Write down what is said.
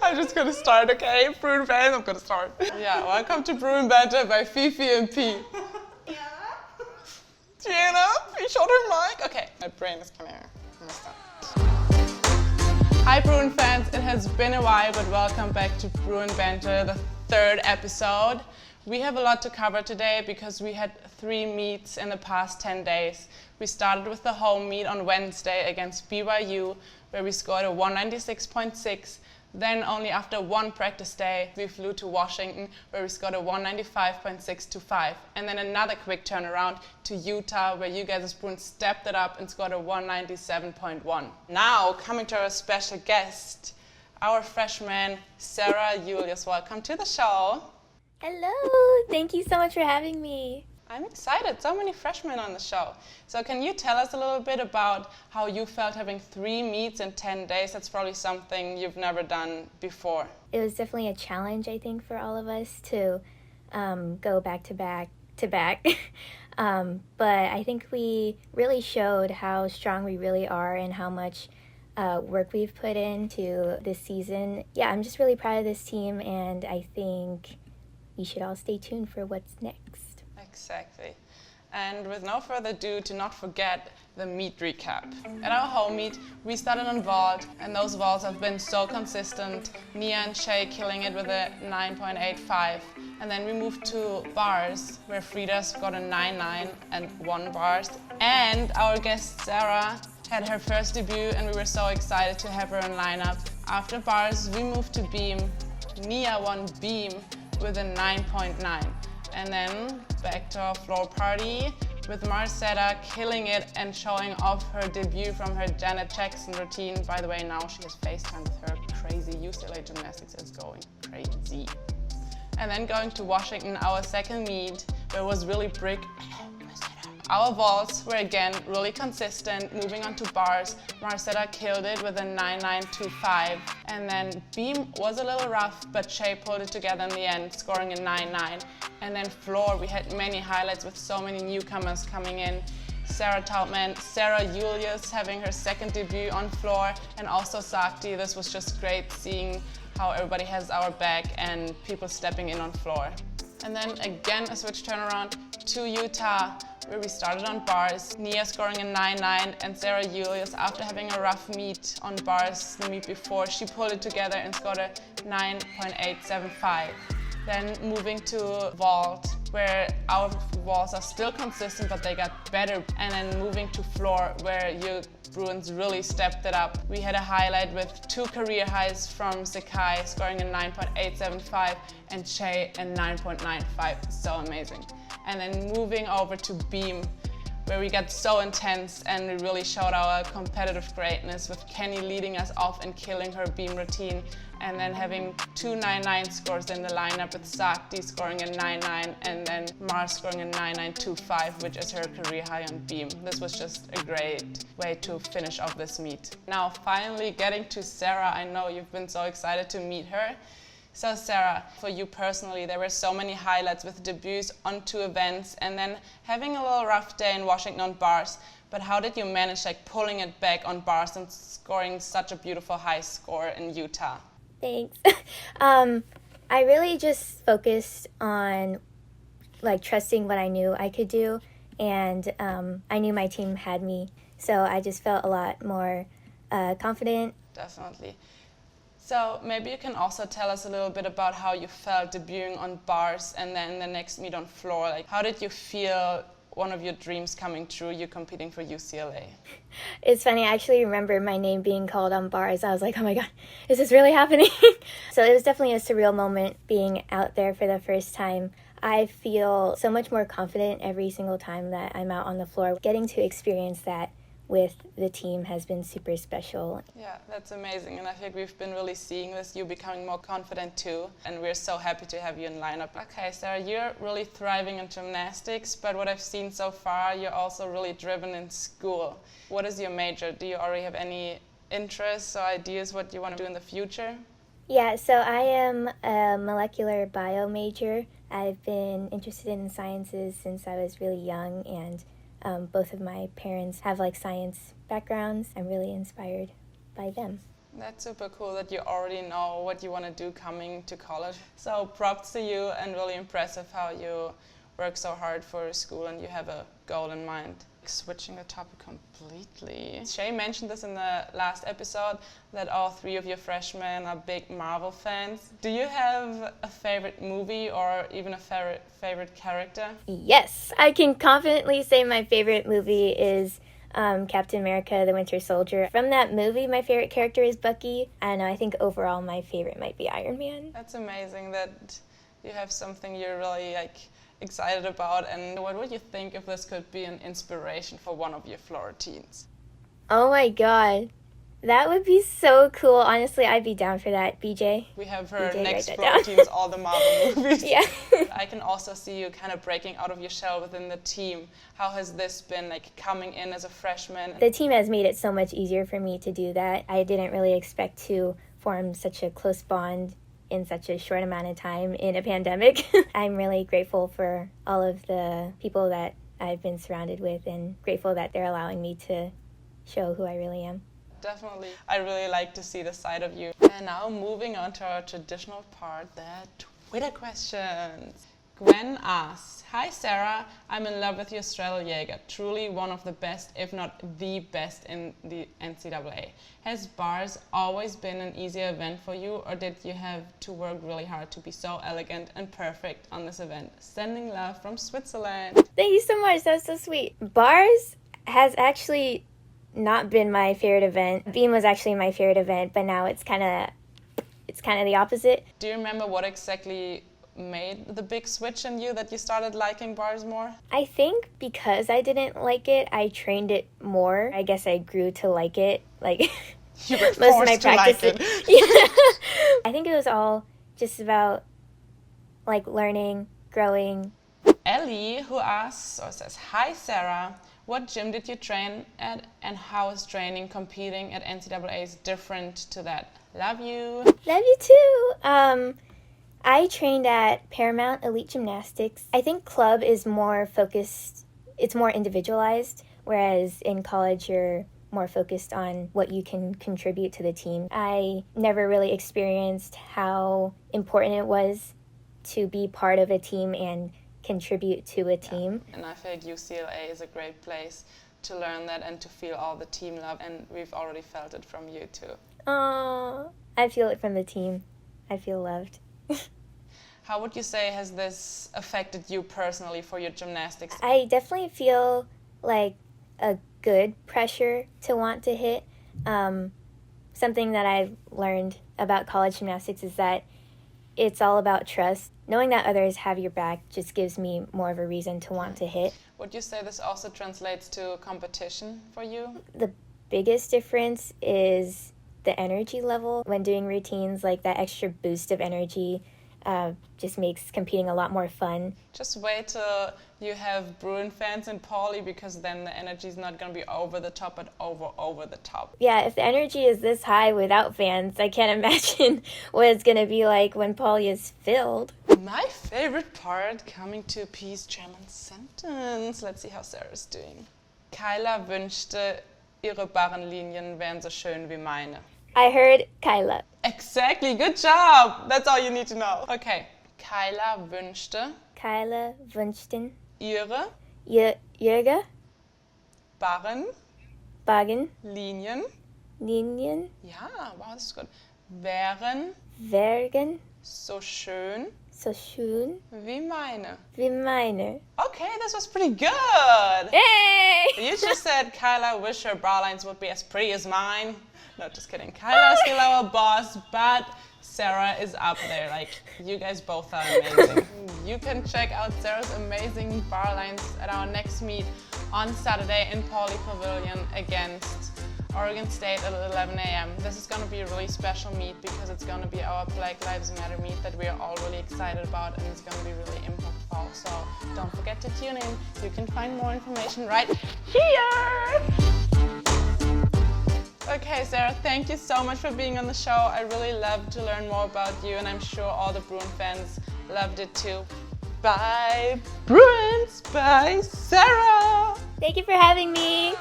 I'm just gonna start, okay? Bruin Banter, I'm gonna start. Yeah, welcome to Bruin Banter by Fifi and P. Gianna, you showed her mic? Okay, my brain is kind of stop. Hi Bruin fans, it has been a while, but welcome back to Bruin Banter, the third episode. We have a lot to cover today because we had 3 meets in the past 10 days. We started with the home meet on Wednesday against BYU, where we scored a 196.6. Then only after 1 practice day, we flew to Washington, where we scored a 195.625. And then another quick turnaround to Utah, where you guys as Bruin stepped it up and scored a 197.1. Now, coming to our special guest, our freshman, Sara Ulias. Welcome to the show. Hello, thank you so much for having me. I'm excited, so many freshmen on the show. So can you tell us a little bit about how you felt having 3 meets in 10 days? That's probably something you've never done before. It was definitely a challenge, I think, for all of us to go back to back. But I think we really showed how strong we really are and how much work we've put into this season. Yeah, I'm just really proud of this team, and I think you should all stay tuned for what's next. Exactly. And with no further ado, to not forget the meet recap. At our home meet, we started on vault, and those vaults have been so consistent. Nia and Shay killing it with a 9.85. And then we moved to bars, where Frida's got a 9.9 and 1 bars. And our guest Sara had her first debut, and we were so excited to have her in lineup. After bars, we moved to beam. Nia won beam with a 9.9. And then back to our floor party with Marcetta killing it and showing off her debut from her Janet Jackson routine. By the way, now she has FaceTime with her. Crazy. UCLA gymnastics is going crazy. And then going to Washington, our second meet, where it was really brick. Our vaults were again really consistent, moving on to bars. Marcetta killed it with a 9.925. And then beam was a little rough, but Shay pulled it together in the end, scoring a 9.9. And then floor, we had many highlights with so many newcomers coming in. Sarah Taubman, Sara Ulias having her second debut on floor, and also Sakti. This was just great seeing how everybody has our back and people stepping in on floor. And then again a switch turnaround to Utah, where we started on bars. Nia scoring a 9.9 and Sara Ulias, after having a rough meet on bars the meet before, she pulled it together and scored a 9.875. Then moving to vault, where our vaults are still consistent, but they got better. And then moving to floor, where you Bruins really stepped it up. We had a highlight with 2 career highs from Sakai, scoring a 9.875 and Shay a 9.95. So amazing. And then moving over to beam, where we got so intense and we really showed our competitive greatness, with Kenny leading us off and killing her beam routine, and then having 2 9.9 scores in the lineup, with Sakti scoring a 9.9 and then Mars scoring a 9.925, which is her career high on beam. This was just a great way to finish off this meet. Now finally getting to Sara. I know you've been so excited to meet her. So Sara, for you personally, there were so many highlights with debuts on 2 events and then having a little rough day in Washington on bars. But how did you manage pulling it back on bars and scoring such a beautiful high score in Utah? Thanks. I really just focused on trusting what I knew I could do, and I knew my team had me, so I just felt a lot more confident. Definitely. So maybe you can also tell us a little bit about how you felt debuting on bars and then the next meet on floor. How did you feel one of your dreams coming true, you competing for UCLA? It's funny, I actually remember my name being called on bars. I was like, oh my God, is this really happening? So it was definitely a surreal moment being out there for the first time. I feel so much more confident every single time that I'm out on the floor. Getting to experience that with the team has been super special. Yeah, that's amazing, and I think we've been really seeing this, you becoming more confident too, and we're so happy to have you in lineup. Okay, Sara, you're really thriving in gymnastics, but what I've seen so far, you're also really driven in school. What is your major? Do you already have any interests or ideas what you want to do in the future? Yeah, so I am a molecular bio major. I've been interested in sciences since I was really young, and both of my parents have science backgrounds. I'm really inspired by them. That's super cool that you already know what you want to do coming to college. So props to you, and really impressive how you work so hard for school and you have a goal in mind. Switching the topic completely. Shay mentioned this in the last episode, that all 3 of your freshmen are big Marvel fans. Do you have a favorite movie or even a favorite character? Yes, I can confidently say my favorite movie is Captain America, the Winter Soldier. From that movie, my favorite character is Bucky, and I think overall my favorite might be Iron Man. That's amazing that you have something you're really excited about. And what would you think if this could be an inspiration for one of your floor teams? Oh my god, that would be so cool. Honestly, I'd be down for that. BJ? We have her BJ, next write that floor down. teams, all the Marvel movies. Yeah. I can also see you kind of breaking out of your shell within the team. How has this been, coming in as a freshman? The team has made it so much easier for me to do that. I didn't really expect to form such a close bond in such a short amount of time in a pandemic. I'm really grateful for all of the people that I've been surrounded with, and grateful that they're allowing me to show who I really am. Definitely. I really like to see the side of you. And now moving on to our traditional part, the Twitter questions. Gwen asks, "Hi Sarah, I'm in love with your Streljager. Truly one of the best, if not the best in the NCAA. Has bars always been an easier event for you, or did you have to work really hard to be so elegant and perfect on this event? Sending love from Switzerland." Thank you so much. That's so sweet. Bars has actually not been my favorite event. Beam was actually my favorite event, but now it's kind of the opposite. Do you remember what exactly made the big switch in you that you started liking bars more? I think because I didn't like it, I trained it more. I guess I grew to like it. You were most of my forced to like practices. it. Yeah. I think it was all just about learning, growing. Ellie, who asks or says, "Hi Sarah, what gym did you train at, and how is training competing at NCAAs different to that? Love you." Love you too. I trained at Paramount Elite Gymnastics. I think club is more focused, it's more individualized, whereas in college you're more focused on what you can contribute to the team. I never really experienced how important it was to be part of a team and contribute to a team. Yeah. And I think UCLA is a great place to learn that and to feel all the team love, and we've already felt it from you too. Aww, I feel it from the team. I feel loved. How would you say has this affected you personally for your gymnastics? I definitely feel like a good pressure to want to hit. Something that I've learned about college gymnastics is that it's all about trust. Knowing that others have your back just gives me more of a reason to want to hit. Would you say this also translates to competition for you? The biggest difference is the energy level. When doing routines, that extra boost of energy just makes competing a lot more fun. Just wait till you have Bruin fans in Pauli, because then the energy is not going to be over the top, but over the top. Yeah, if the energy is this high without fans, I can't imagine what it's going to be like when Pauli is filled. My favorite part, coming to P's German sentence. Let's see how Sarah's doing. Kyla wünschte, ihre Barrenlinien wären so schön wie meine. I heard Kyla. Exactly, good job. That's all you need to know. Okay, Kyla wünschte. Kyla wünschten. Ihre. Ihre. Barren. Barren. Linien. Linien. Ja, wow, das ist gut. Wären. So schön. So schön. Wie meine. Wie meine. Okay, this was pretty good. Hey! You just said Kyla wish her bra lines would be as pretty as mine. No, just kidding. Kyla's still our boss, but Sarah is up there. You guys both are amazing. You can check out Sarah's amazing bar lines at our next meet on Saturday in Pauli Pavilion against Oregon State at 11 a.m. This is going to be a really special meet because it's going to be our Black Lives Matter meet that we are all really excited about, and it's going to be really impactful. So don't forget to tune in. You can find more information right here. Okay, Sarah, thank you so much for being on the show. I really loved to learn more about you, and I'm sure all the Bruin fans loved it too. Bye, Bruins! Bye, Sarah! Thank you for having me.